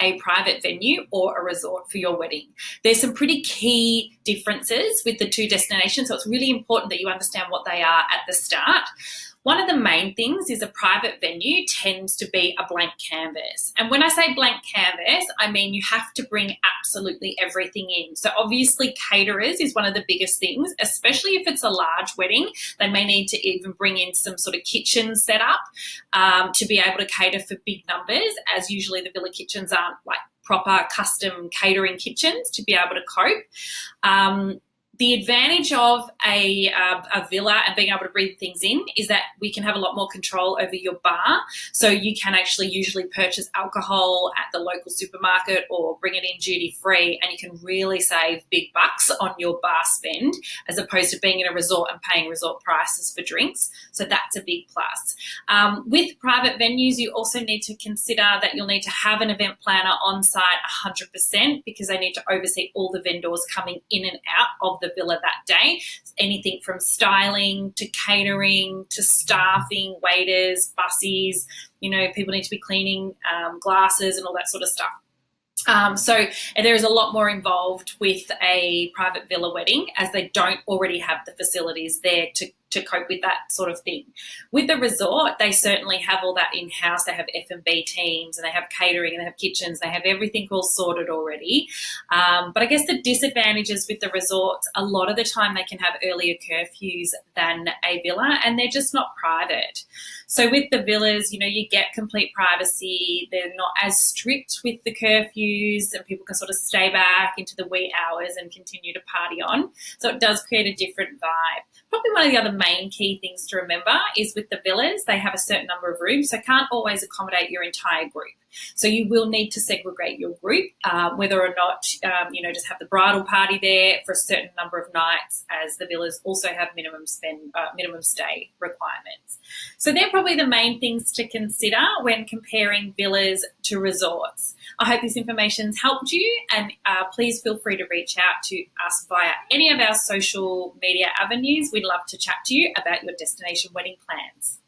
a private venue or a resort for your wedding. There's some pretty key differences with the two destinations, so it's really important that you understand what they are at the start. One of the main things is a private venue tends to be a blank canvas. And when I say blank canvas, I mean you have to bring absolutely everything in. So obviously caterers is one of the biggest things, especially if it's a large wedding. They may need to even bring in some sort of kitchen setup to be able to cater for big numbers, as usually the villa kitchens aren't like proper custom catering kitchens to be able to cope. The advantage of a villa and being able to bring things in is that we can have a lot more control over your bar. So you can actually usually purchase alcohol at the local supermarket or bring it in duty free, and you can really save big bucks on your bar spend as opposed to being in a resort and paying resort prices for drinks. So that's a big plus. With private venues, you also need to consider that you'll need to have an event planner on site 100% because they need to oversee all the vendors coming in and out of the villa that day. Anything from styling to catering to staffing, waiters, bussies, people need to be cleaning glasses and all that sort of stuff. So there is a lot more involved with a private villa wedding as they don't already have the facilities there to cope with that sort of thing. With the resort, they certainly have all that in-house. They have F&B teams and they have catering and they have kitchens. They have everything all sorted already. But I guess the disadvantages with the resorts, a lot of the time they can have earlier curfews than a villa and they're just not private. So with the villas, you get complete privacy. They're not as strict with the curfews and people can sort of stay back into the wee hours and continue to party on. So it does create a different vibe. Probably one of the other main key things to remember is with the villas, they have a certain number of rooms, so can't always accommodate your entire group. So you will need to segregate your group, whether or not, just have the bridal party there for a certain number of nights, as the villas also have minimum stay requirements. So they're probably the main things to consider when comparing villas to resorts. I hope this information's helped you, and please feel free to reach out to us via any of our social media avenues. We'd love to chat to you about your destination wedding plans.